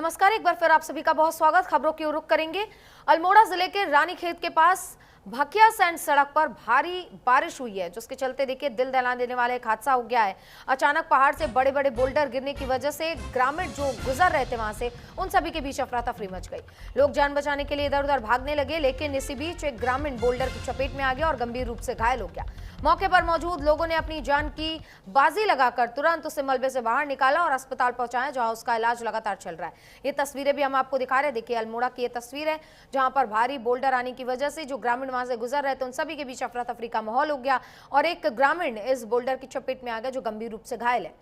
नमस्कार, एक बार फिर आप सभी का बहुत स्वागत। खबरों की ओर रुख करेंगे। अल्मोड़ा जिले के रानीखेत के पास भकिया सैंड सड़क पर भारी बारिश हुई है, जिसके चलते देखिए दिल दहला देने वाला एक हादसा हो गया है। अचानक पहाड़ से बड़े बड़े बोल्डर गिरने की वजह से ग्रामीण जो गुजर रहे थे वहां से, उन सभी के बीच अफरा तफरी मच गई। लोग जान बचाने के लिए इधर उधर भागने लगे, लेकिन इसी बीच एक ग्रामीण बोल्डर की चपेट में आ गया और गंभीर रूप से घायल हो गया। मौके पर मौजूद लोगों ने अपनी जान की बाजी लगाकर तुरंत उसे मलबे से बाहर निकाला और अस्पताल पहुंचाया, जहां उसका इलाज लगातार चल रहा है। ये तस्वीरें भी हम आपको दिखा रहे हैं। देखिए, अल्मोड़ा की ये तस्वीर है, जहां पर भारी बोल्डर आने की वजह से जो ग्रामीण वहां से गुजर रहे थे उन सभी के बीच अफरा तफरी का माहौल हो गया और एक ग्रामीण इस बोल्डर की चपेट में आ गया, जो गंभीर रूप से घायल है।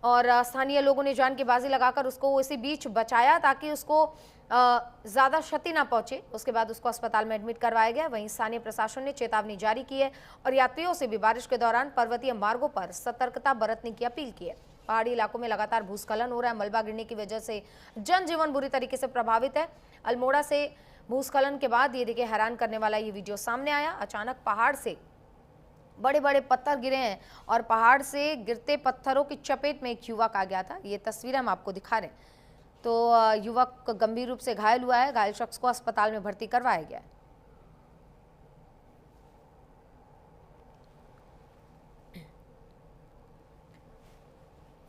और स्थानीय लोगों ने जान की बाजी लगाकर उसको इसी बीच बचाया ताकि उसको ज्यादा क्षति ना पहुंचे। उसके बाद उसको अस्पताल में एडमिट करवाया गया। वहीं स्थानीय प्रशासन ने चेतावनी जारी की है और यात्रियों से भी बारिश के दौरान पर्वतीय मार्गों पर सतर्कता बरतने की अपील की है। पहाड़ी इलाकों में लगातार भूस्खलन हो रहा है। मलबा गिरने की वजह से जनजीवन बुरी तरीके से प्रभावित है। अल्मोड़ा से भूस्खलन के बाद ये देखिए हैरान करने वाला ये वीडियो सामने आया। अचानक पहाड़ से बड़े बड़े पत्थर गिरे हैं और पहाड़ से गिरते पत्थरों की चपेट में एक युवक आ गया था। ये तस्वीर हम आपको दिखा रहे हैं। तो युवक गंभीर रूप से घायल हुआ है। घायल शख्स को अस्पताल में भर्ती करवाया गया है।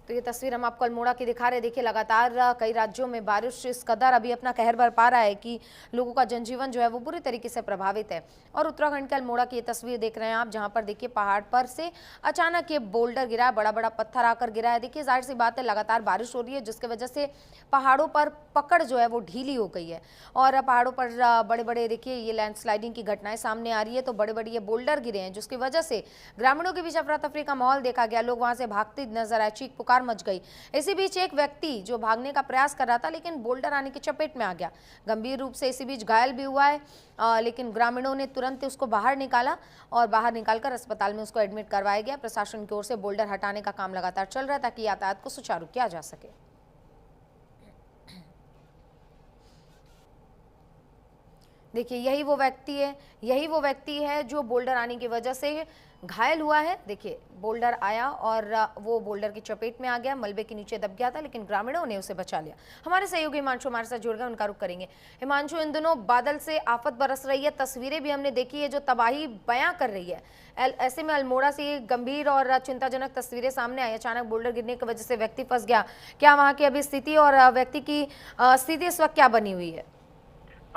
तो ये तस्वीर हम आपको अल्मोड़ा की दिखा रहे हैं। देखिए, लगातार कई राज्यों में बारिश इस कदर अभी अपना कहर बरपा रहा है कि लोगों का जनजीवन जो है वो बुरी तरीके से प्रभावित है। और उत्तराखंड के अल्मोड़ा की ये तस्वीर देख रहे हैं आप, जहां पर देखिए पहाड़ पर से अचानक ये बोल्डर गिरा है, बड़ा बड़ा पत्थर आकर गिरा है। देखिए, जाहिर सी बात है लगातार बारिश हो रही है, जिसकी वजह से पहाड़ों पर पकड़ जो है वो ढीली हो गई है और पहाड़ों पर बड़े बड़े देखिए ये लैंडस्लाइडिंग की घटनाएं सामने आ रही है। तो बड़े बड़े ये बोल्डर गिरे हैं, जिसकी वजह से ग्रामीणों के बीच अफरा तफरी का माहौल देखा गया। लोग वहां से भागते नजर आए, चीख पुकार मच गई। इसी बीच एक व्यक्ति जो भागने का प्रयास कर रहा था, लेकिन बोल्डर आने की चपेट में आ गया, गंभीर रूप से इसी बीच घायल भी हुआ है। लेकिन ग्रामीणों ने तुरंत उसको बाहर निकाला और बाहर निकालकर अस्पताल में उसको एडमिट करवाया गया। प्रशासन की ओर से बोल्डर हटाने का काम लगातार चल रहा है ताकि यातायात को सुचारू किया जा सके। देखिए, यही वो व्यक्ति है जो बोल्डर आने की वजह से घायल हुआ है। देखिए, बोल्डर आया और वो बोल्डर की चपेट में आ गया, मलबे के नीचे दब गया था, लेकिन ग्रामीणों ने उसे बचा लिया। हमारे सहयोगी हिमांशु हमारे साथ जुड़ गए, उनका रुख करेंगे। हिमांशु, इन दिनों बादल से आफत बरस रही है, तस्वीरें भी हमने देखी है जो तबाही बयां कर रही है। ऐसे में अल्मोड़ा से ये गंभीर और चिंताजनक तस्वीरें सामने आई। अचानक बोल्डर गिरने की वजह से व्यक्ति फंस गया। क्या वहाँ की अभी स्थिति और व्यक्ति की स्थिति इस वक्त क्या बनी हुई है?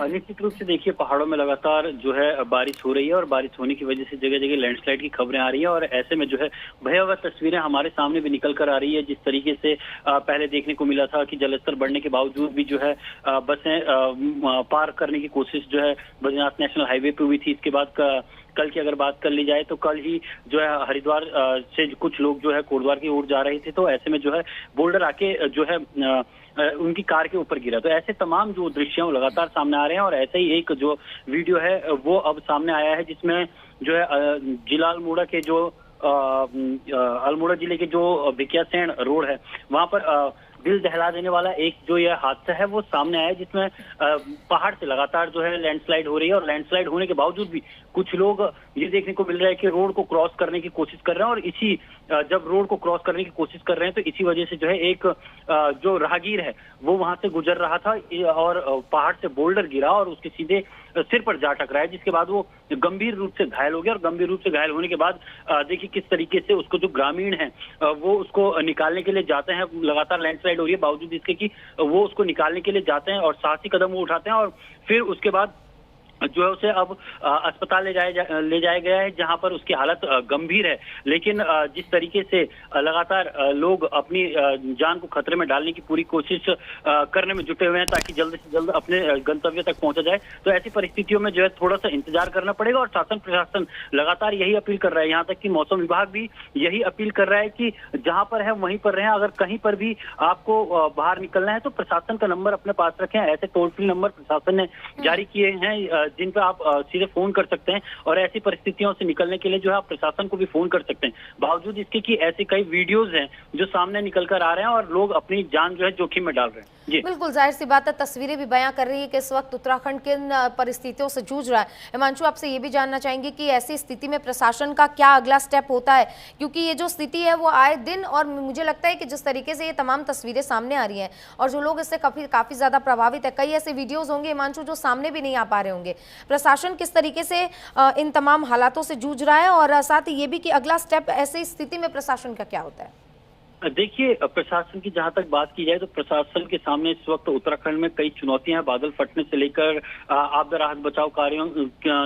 निश्चित रूप से देखिए, पहाड़ों में लगातार जो है बारिश हो रही है और बारिश होने की वजह से जगह जगह लैंडस्लाइड की खबरें आ रही है और ऐसे में जो है भयावह तस्वीरें हमारे सामने भी निकल कर आ रही है। जिस तरीके से पहले देखने को मिला था कि जलस्तर बढ़ने के बावजूद भी जो है बसें पार करने की कोशिश जो है बद्रीनाथ नेशनल हाईवे पे हुई थी। इसके बाद कल की अगर बात कर ली जाए तो कल ही जो है हरिद्वार से कुछ लोग जो है कोटद्वार की ओर जा रहे थे, तो ऐसे में जो है बोल्डर आके जो है उनकी कार के ऊपर गिरा। तो ऐसे तमाम जो दृश्य हैं लगातार सामने आ रहे हैं और ऐसे ही एक जो वीडियो है वो अब सामने आया है, जिसमें जो है जिला अल्मोड़ा के जो अल्मोड़ा जिले के जो भिकिया सैंड रोड है वहां पर दिल दहला देने वाला एक जो यह हादसा है वो सामने आया, जिसमें पहाड़ से लगातार जो है लैंडस्लाइड हो रही है और लैंडस्लाइड होने के बावजूद भी कुछ लोग ये देखने को मिल रहा है कि रोड को क्रॉस करने की कोशिश कर रहे हैं और इसी जब रोड को क्रॉस करने की कोशिश कर रहे हैं तो इसी वजह से जो है एक जो राहगीर है वो वहां से गुजर रहा था और पहाड़ से बोल्डर गिरा और उसके सीधे सिर पर जा टकराया, जिसके बाद वो गंभीर रूप से घायल हो गया। और गंभीर रूप से घायल होने के बाद देखिए किस तरीके से उसको जो ग्रामीण है वो उसको निकालने के लिए जाते हैं। लगातार लैंडस्लाइड हो रही है, बावजूद इसके कि वो उसको निकालने के लिए जाते हैं और साहसी कदम वो उठाते हैं और फिर उसके बाद जो है उसे अब अस्पताल ले जाया गया है, जहां पर उसकी हालत गंभीर है। लेकिन जिस तरीके से लगातार लोग अपनी जान को खतरे में डालने की पूरी कोशिश करने में जुटे हुए हैं ताकि जल्द से जल्द अपने गंतव्य तक पहुंचा जाए, तो ऐसी परिस्थितियों में जो है थोड़ा सा इंतजार करना पड़ेगा। और शासन प्रशासन लगातार यही अपील कर रहा है, यहाँ तक कि मौसम विभाग भी यही अपील कर रहा है कि जहां पर है वहीं पर रहें। अगर कहीं पर भी आपको बाहर निकलना है तो प्रशासन का नंबर अपने पास रखें। ऐसे टोल फ्री नंबर प्रशासन ने जारी किए हैं जिन पर आप सीधे फोन कर सकते हैं और ऐसी परिस्थितियों से निकलने के लिए जो है आप प्रशासन को भी फोन कर सकते हैं। बावजूद इसके कि ऐसे कई वीडियोज हैं जो सामने निकल कर आ रहे हैं और लोग अपनी जान जो है जोखिम में डाल रहे हैं। जी बिल्कुल, जाहिर सी बात है, तस्वीरें भी बयां कर रही है कि इस वक्त उत्तराखंड किन परिस्थितियों से जूझ रहा है। हिमांशु, आपसे ये भी जानना चाहेंगे कि ऐसी स्थिति में प्रशासन का क्या अगला स्टेप होता है, क्योंकि ये जो स्थिति है वो आए दिन, और मुझे लगता है कि जिस तरीके से ये तमाम तस्वीरें सामने आ रही हैं और जो लोग इससे काफी ज्यादा प्रभावित है, कई ऐसे वीडियोज होंगे हिमांशु जो सामने भी नहीं आ पा रहे होंगे। प्रशासन किस तरीके से इन तमाम हालातों से जूझ रहा है, और साथ ही ये भी कि अगला स्टेप ऐसी स्थिति में प्रशासन का क्या होता है? देखिए, प्रशासन की जहां तक बात की जाए तो प्रशासन के सामने इस वक्त उत्तराखंड में कई चुनौतियां हैं। बादल फटने से लेकर आपदा राहत बचाव कार्यों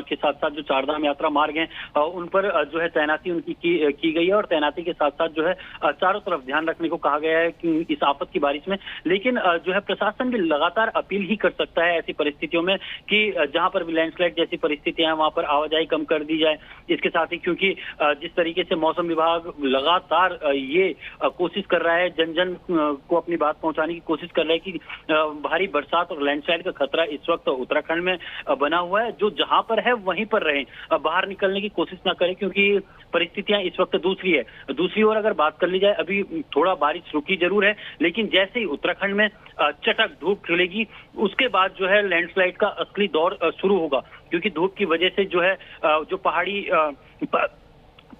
के साथ साथ जो चारधाम यात्रा मार्ग हैं उन पर जो है तैनाती उनकी की गई है, और तैनाती के साथ साथ जो है चारों तरफ ध्यान रखने को कहा गया है कि इस आफत की बारिश में। लेकिन जो है प्रशासन भी लगातार अपील ही कर सकता है ऐसी परिस्थितियों में कि जहां पर भी लैंडस्लाइड जैसी परिस्थितियां हैं वहां पर आवाजाही कम कर दी जाए। इसके साथ ही क्योंकि जिस तरीके से मौसम विभाग लगातार ये कोशिश कर रहा है, जन जन को अपनी बात पहुंचाने की कोशिश कर रहा है कि भारी बरसात और लैंडस्लाइड का खतरा इस वक्त उत्तराखंड में बना हुआ है, जो जहां पर है वहीं पर रहें, बाहर निकलने की कोशिश ना करें, क्योंकि परिस्थितियां इस वक्त दूसरी है। दूसरी ओर अगर बात कर ली जाए, अभी थोड़ा बारिश रुकी जरूर है, लेकिन जैसे ही उत्तराखंड में चटक धूप खिलेगी उसके बाद जो है लैंडस्लाइड का असली दौर शुरू होगा, क्योंकि धूप की वजह से जो है जो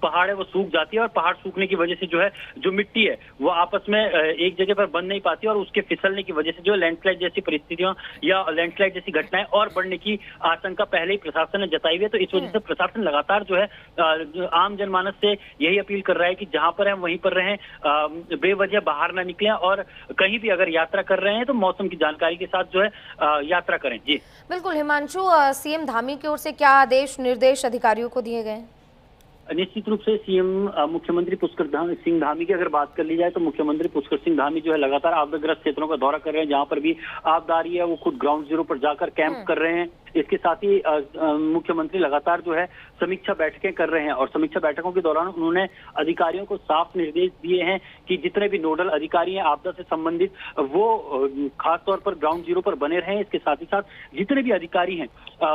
पहाड़ है वो सूख जाती है, और पहाड़ सूखने की वजह से जो है जो मिट्टी है वो आपस में एक जगह पर बन नहीं पाती, और उसके फिसलने की वजह से जो लैंडस्लाइड जैसी परिस्थितियां या लैंडस्लाइड जैसी घटनाएं और बढ़ने की आशंका पहले ही प्रशासन ने जताई हुई है। तो इस वजह से प्रशासन लगातार जो है आम जनमानस से यही अपील कर रहा है कि जहां पर है वहीं पर रहें, बेवजह बाहर ना निकलें, और कहीं भी अगर यात्रा कर रहे हैं तो मौसम की जानकारी के साथ जो है यात्रा करें। जी बिल्कुल हिमांशु, सीएम धामी की ओर से क्या आदेश निर्देश अधिकारियों को दिए गए? निश्चित रूप से सीएम मुख्यमंत्री पुष्कर सिंह धामी की अगर बात कर ली जाए तो मुख्यमंत्री पुष्कर सिंह धामी जो है लगातार आपदाग्रस्त क्षेत्रों का दौरा कर रहे हैं। जहां पर भी आपदा आ रही है वो खुद ग्राउंड जीरो पर जाकर कैंप कर रहे हैं। इसके साथ ही मुख्यमंत्री लगातार जो है समीक्षा बैठकें कर रहे हैं, और समीक्षा बैठकों के दौरान उन्होंने अधिकारियों को साफ निर्देश दिए हैं कि जितने भी नोडल अधिकारी हैं आपदा से संबंधित वो खासतौर पर ग्राउंड जीरो पर बने रहें। इसके साथ ही साथ जितने भी अधिकारी हैं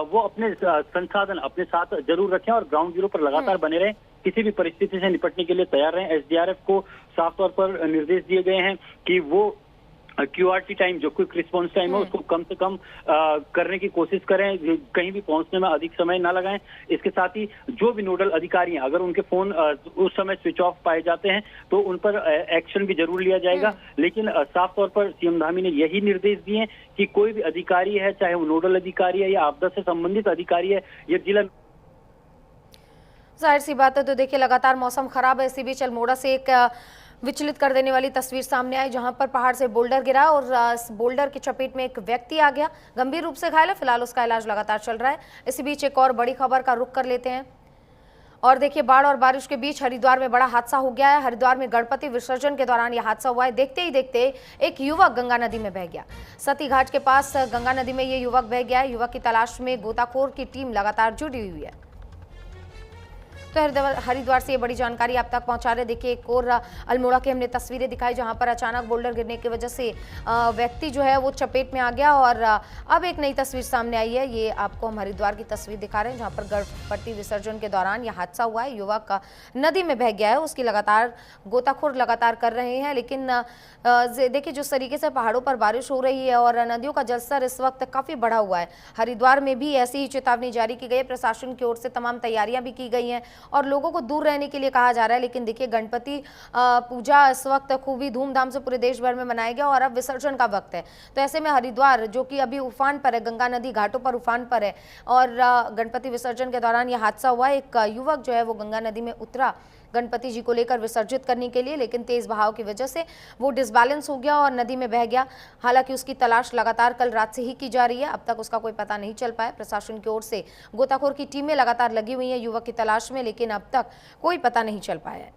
वो अपने संसाधन अपने साथ जरूर रखें और ग्राउंड जीरो पर लगातार बने रहें, किसी भी परिस्थिति से निपटने के लिए तैयार रहें। एसडीआरएफ को साफ तौर पर निर्देश दिए गए हैं कि वो क्यूआरटी टाइम, जो क्विक रिस्पॉन्स टाइम है, उसको कम से कम करने की कोशिश करें, कहीं भी पहुंचने में अधिक समय ना लगाएं। इसके साथ ही जो भी नोडल अधिकारी हैं अगर उनके फोन उस समय स्विच ऑफ पाए जाते हैं तो उन पर एक्शन भी जरूर लिया जाएगा। लेकिन साफ तौर पर सीएम धामी ने यही निर्देश दिए हैं कि कोई भी अधिकारी है, चाहे वो नोडल अधिकारी है या आपदा से संबंधित अधिकारी है या जिला, जाहिर सी बात है। तो देखिए लगातार मौसम खराब है, इसी बीच अल्मोड़ा से एक विचलित कर देने वाली तस्वीर सामने आई, जहां पर पहाड़ से बोल्डर गिरा और इस बोल्डर की चपेट में एक व्यक्ति आ गया, गंभीर रूप से घायल है। फिलहाल उसका इलाज लगातार चल रहा है। इसी बीच एक और बड़ी खबर का रुख कर लेते हैं, और देखिए बाढ़ और बारिश के बीच हरिद्वार में बड़ा हादसा हो गया है। हरिद्वार में गणपति विसर्जन के दौरान यह हादसा हुआ है। देखते ही देखते एक युवक गंगा नदी में बह गया। सती घाट के पास गंगा नदी में ये युवक बह गया है। युवक की तलाश में गोताखोर की टीम लगातार जुटी हुई है। तो हरिद्वार से ये बड़ी जानकारी आप तक पहुंचा रहे। देखिए एक और अल्मोड़ा की हमने तस्वीरें दिखाई, जहां पर अचानक बोल्डर गिरने की वजह से व्यक्ति जो है वो चपेट में आ गया, और अब एक नई तस्वीर सामने आई है। ये आपको हम हरिद्वार की तस्वीर दिखा रहे हैं, जहां पर गणपति विसर्जन के दौरान यह हादसा हुआ है। युवक नदी में बह गया है, उसकी लगातार गोताखोर लगातार कर रहे हैं। लेकिन देखिए जिस तरीके से पहाड़ों पर बारिश हो रही है और नदियों का जलस्तर इस वक्त काफी बढ़ा हुआ है, हरिद्वार में भी ऐसी ही चेतावनी जारी की गई है। प्रशासन की ओर से तमाम तैयारियां भी की गई हैं और लोगों को दूर रहने के लिए कहा जा रहा है। लेकिन देखिए गणपति पूजा इस वक्त खूबी धूमधाम से पूरे देश भर में मनाया गया और अब विसर्जन का वक्त है। तो ऐसे में हरिद्वार जो कि अभी उफान पर है, गंगा नदी घाटों पर उफान पर है, और गणपति विसर्जन के दौरान यह हादसा हुआ। एक युवक जो है वो गंगा नदी में उतरा गणपति जी को लेकर विसर्जित करने के लिए, लेकिन तेज बहाव की वजह से वो डिसबैलेंस हो गया और नदी में बह गया। हालांकि उसकी तलाश लगातार कल रात से ही की जा रही है, अब तक उसका कोई पता नहीं चल पाया। प्रशासन की ओर से गोताखोर की टीमें लगातार लगी हुई हैं युवक की तलाश में, लेकिन अब तक कोई पता नहीं चल पाया है।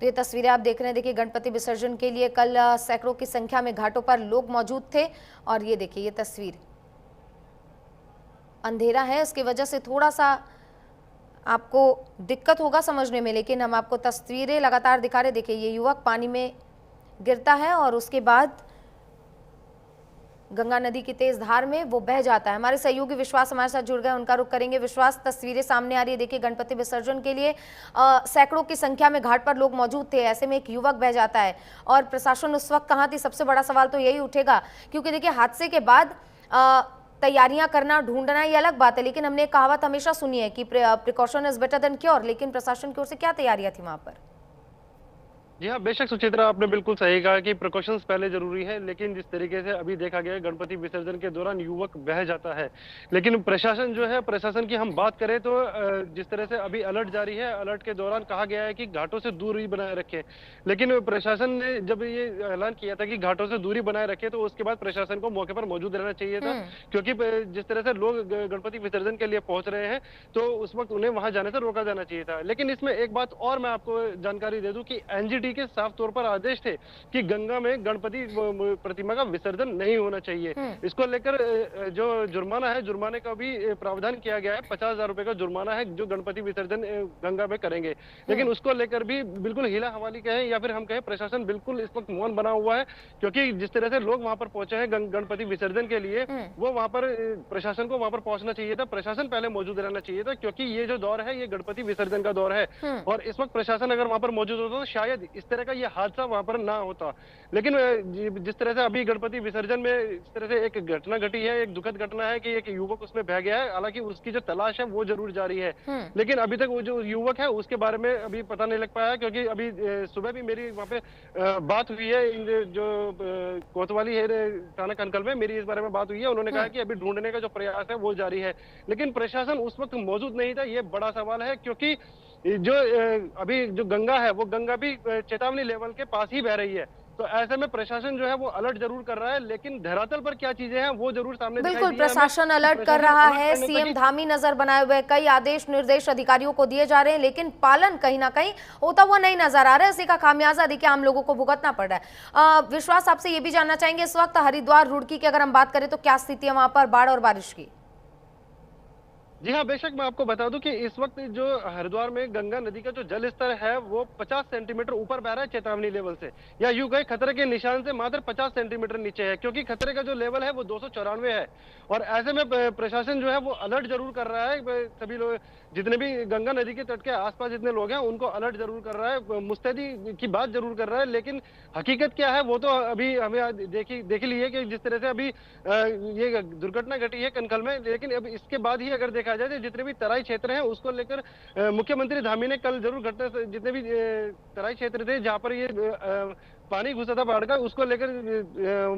तो ये तस्वीरें आप देख रहे हैं। देखिए गणपति विसर्जन के लिए कल सैकड़ों की संख्या में घाटों पर लोग मौजूद थे, और ये देखिए ये तस्वीर, अंधेरा है इसकी वजह से थोड़ा सा आपको दिक्कत होगा समझने में, लेकिन हम आपको तस्वीरें लगातार दिखा रहे। देखिए ये युवक पानी में गिरता है और उसके बाद गंगा नदी की तेज धार में वो बह जाता है। हमारे सहयोगी विश्वास हमारे साथ जुड़ गए, उनका रुख करेंगे। विश्वास, तस्वीरें सामने आ रही है, देखिए गणपति विसर्जन के लिए सैकड़ों की संख्या में घाट पर लोग मौजूद थे, ऐसे में एक युवक बह जाता है और प्रशासन उस वक्त कहाँ थी? सबसे बड़ा सवाल तो यही उठेगा, क्योंकि देखिए हादसे के बाद तैयारियां करना, ढूंढना ये अलग बात है, लेकिन हमने एक कहावत हमेशा सुनी है कि precaution is better than cure. लेकिन प्रशासन की ओर से क्या तैयारियां थी वहां पर? जी हाँ, बेशक सुचित्रा, आपने बिल्कुल सही कहा कि प्रिकॉशंस पहले जरूरी है, लेकिन जिस तरीके से अभी देखा गया गणपति विसर्जन के दौरान युवक बह जाता है, लेकिन प्रशासन जो है, प्रशासन की हम बात करें तो जिस तरह से अभी अलर्ट जारी है, अलर्ट के दौरान कहा गया है कि घाटों से दूरी बनाए रखें। लेकिन प्रशासन ने जब ये ऐलान किया था कि घाटों से दूरी बनाए रखें, तो उसके बाद प्रशासन को मौके पर मौजूद रहना चाहिए था, क्योंकि जिस तरह से लोग गणपति विसर्जन के लिए पहुंच रहे हैं, तो उस वक्त उन्हें वहां जाने से रोका जाना चाहिए था। लेकिन इसमें एक बात और मैं आपको जानकारी दे दूं कि एनजीटी के साफ तौर पर आदेश थे कि गंगा में गणपति प्रतिमा का विसर्जन नहीं होना चाहिए। इसको लेकर जो जुर्माना है, जुर्माने का भी प्रावधान किया गया है। 50,000 रुपए का जुर्माना है जो गणपति विसर्जन गंगा में करेंगे। लेकिन उसको लेकर भी बिल्कुल हीला हवाली कहें या फिर हम कहें, प्रशासन बिल्कुल इस वक्त मौन बना हुआ है, क्योंकि जिस तरह से लोग वहां पर पहुंचे हैं गणपति विसर्जन के लिए, वो वहां पर प्रशासन को वहां पर पहुंचना चाहिए था, प्रशासन पहले मौजूद रहना चाहिए था, क्योंकि ये जो दौर है ये गणपति विसर्जन का दौर है। और इस वक्त प्रशासन अगर वहां पर मौजूद होता तो शायद इस तरह का ये हादसा वहां पर ना होता। लेकिन जिस तरह से अभी गणपति विसर्जन में इस तरह से एक घटना घटी है, एक दुखद घटना है कि एक युवक उसमें बह गया है। हालांकि उसकी जो तलाश है वो जरूर जारी है, लेकिन अभी तक वो जो युवक है उसके बारे में अभी पता नहीं लग पाया, क्योंकि अभी सुबह भी मेरी वहां पे बात हुई है, जो कोतवाली है थाना कनकल में, मेरी इस बारे में बात हुई है। उन्होंने कहा कि अभी ढूंढने का जो प्रयास है वो जारी है, लेकिन प्रशासन उस वक्त मौजूद नहीं था। ये बड़ा सवाल है, क्योंकि जो अभी जो गंगा है वो गंगा भी चेतावनी लेवल के पास ही बह रही है। तो ऐसे में प्रशासन जो है वो अलर्ट जरूर कर रहा है, लेकिन धरातल पर क्या चीजें हैं वो जरूर सामने दिखाई बिल्कुल, दी है। प्रशासन अलर्ट कर रहा है, सीएम धामी नजर बनाए हुए, कई आदेश निर्देश अधिकारियों को दिए जा रहे हैं, लेकिन पालन कहीं ना कहीं होता हुआ नहीं नजर आ रहा है। इसी का खामियाजा देखिए आम लोगों को भुगतना पड़ रहा है। विश्वास, आपसे ये भी जानना चाहेंगे, इस वक्त हरिद्वार रुड़की की अगर हम बात करें तो क्या स्थिति है वहां पर बाढ़ और बारिश की? जी हाँ, बेशक मैं आपको बता दूं कि इस वक्त जो हरिद्वार में गंगा नदी का जो जल स्तर है वो 50 सेंटीमीटर ऊपर बह रहा है चेतावनी लेवल से, या यूं कहे खतरे के निशान से मात्र 50 सेंटीमीटर नीचे है, क्योंकि खतरे का जो लेवल है वो 294 है। और ऐसे में प्रशासन जो है वो अलर्ट जरूर कर रहा है। सभी लोग, जितने भी गंगा नदी के तट के आसपास जितने लोग हैं उनको अलर्ट जरूर कर रहा है, मुस्तैदी की बात जरूर कर रहा है। लेकिन हकीकत क्या है वो तो अभी हमें देख ली है कि जिस तरह से अभी ये दुर्घटना घटी है कनकल में, लेकिन अब इसके बाद ही अगर देखा जाए तो जितने भी तराई क्षेत्र हैं उसको लेकर मुख्यमंत्री धामी ने कल जरूर घटना, जितने भी तराई क्षेत्र थे जहां पर ये पानी घुसा था बाढ़ का, उसको लेकर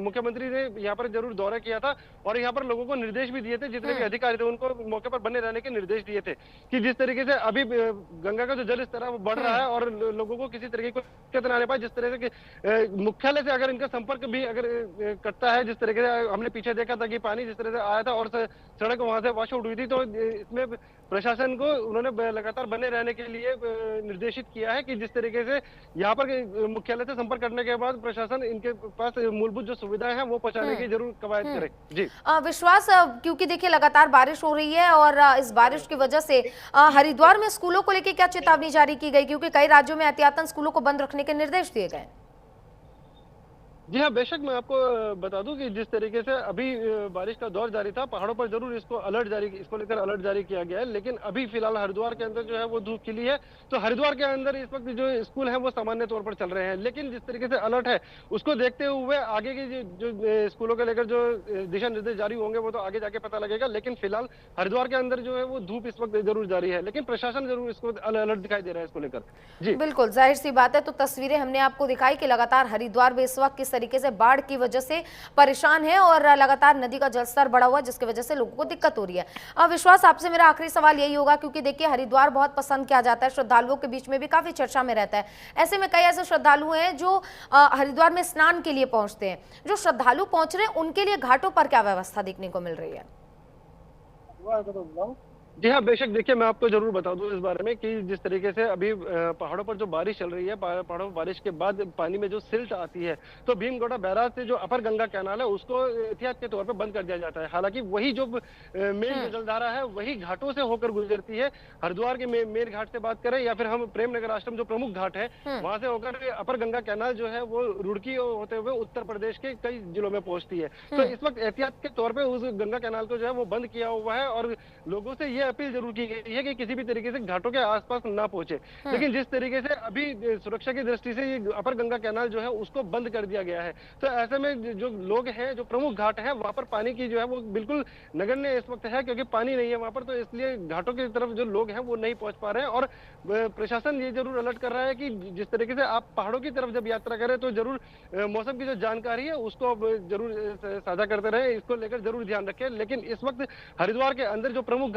मुख्यमंत्री ने यहाँ पर जरूर दौरा किया था और यहाँ पर लोगों को निर्देश भी दिए थे, जितने भी अधिकारी थे उनको मौके पर बने रहने के निर्देश दिए थे कि जिस तरीके से अभी गंगा का जो जल स्तर है वो बढ़ रहा है और लोगों को किसी तरीके को दिक्कत न आने पाए। जिस तरह से मुख्यालय से अगर इनका संपर्क भी अगर कटता है, जिस तरीके से हमने पीछे देखा था कि पानी जिस तरह से आया था और सड़क वहां से वॉश आउट हुई थी, तो इसमें प्रशासन को उन्होंने लगातार बने रहने के लिए निर्देशित किया है कि जिस तरीके से यहाँ पर मुख्यालय से संपर्क करने के बाद प्रशासन इनके पास मूलभूत जो सुविधाएं हैं वो पहुंचाने की जरूर कवायद करे। जी विश्वास, क्योंकि देखिए लगातार बारिश हो रही है और इस बारिश की वजह से हरिद्वार में स्कूलों को लेकर क्या चेतावनी जारी की गई, क्योंकि कई राज्यों में एहतियातन स्कूलों को बंद रखने के निर्देश दिए गए? जी हाँ, बेशक मैं आपको बता दूं कि जिस तरीके से अभी बारिश का दौर जारी था, पहाड़ों पर जरूर इसको लेकर अलर्ट जारी किया गया है। लेकिन अभी फिलहाल हरिद्वार के अंदर जो है वो धूप खिली है, तो हरिद्वार के अंदर इस वक्त जो स्कूल है वो सामान्य तौर पर चल रहे हैं। लेकिन जिस तरीके से अलर्ट है उसको देखते हुए आगे की जो स्कूलों को लेकर जो दिशा निर्देश जारी होंगे वो तो आगे जाके पता लगेगा। लेकिन फिलहाल हरिद्वार के अंदर जो है वो धूप इस वक्त जरूर जारी है, लेकिन प्रशासन जरूर इसको अलर्ट दिखाई दे रहा है इसको लेकर। जी बिल्कुल, जाहिर सी बात है। तो तस्वीरें हमने आपको दिखाई कि लगातार हरिद्वार में इस वक्त किस तरीके से बाढ़ की वजह से परेशान है और लगातार नदी का जलस्तर बढ़ा हुआ है, जिसकी वजह से लोगों को दिक्कत हो रही है। विश्वास, आपसे मेरा आखिरी सवाल यही होगा, क्योंकि देखिए हरिद्वार बहुत पसंद किया जाता है, श्रद्धालुओं के बीच में भी काफी चर्चा में रहता है। ऐसे में कई ऐसे श्रद्धालु हैं जो हरिद्वार में स्नान के लिए पहुंचते हैं। जो श्रद्धालु पहुंच रहे हैं उनके लिए घाटों पर क्या व्यवस्था देखने को मिल रही है? जी हाँ, बेशक देखिए मैं आपको ज़रूर बता दूँ इस बारे में कि जिस तरीके से अभी पहाड़ों पर जो बारिश चल रही है, पहाड़ों में बारिश के बाद पानी में जो सिल्ट आती है, तो भीमगोड़ा बैराज से जो अपर गंगा कैनाल है उसको एहतियात के तौर पे बंद कर दिया जाता है। हालाँकि वही जो मेन जो हुँ, जलधारा है वही घाटों से होकर गुजरती है। हरिद्वार के मेन घाट से बात करें या फिर हम प्रेम नगर आश्रम जो प्रमुख घाट है, हुँ, वहाँ से होकर अपर गंगा कैनाल जो है वो रुड़की होते हुए उत्तर प्रदेश के कई जिलों में पहुँचती है। तो हुँ, इस वक़्त एहतियात के तौर पे उस गंगा कैनाल को जो है वो बंद किया हुआ है और लोगों से ये अपील जरूर की गई है कि किसी भी तरीके से घाटों के आसपास ना पहुंचे। हुँ, लेकिन जिस तरीके से अभी सुरक्षा की दृष्टि से ये अपर गंगा कैनाल जो है उसको बंद कर दिया गया है, तो ऐसे में जो लोग हैं, जो प्रमुख घाट है वहां पर पानी की जो है वो बिल्कुल नगण्य इस वक्त है, क्योंकि पानी नहीं है वहां पर, तो इसलिए घाटों की तरफ जो लोग हैं वो नहीं पहुंच पा रहे हैं। और प्रशासन ये जरूर अलर्ट कर रहा है कि जिस तरीके से आप पहाड़ों की तरफ जब यात्रा करें तो जरूर मौसम की जो जानकारी है उसको अब जरूर साझा करते रहे, इसको लेकर जरूर ध्यान रखें। लेकिन इस वक्त हरिद्वार के अंदर जो प्रमुख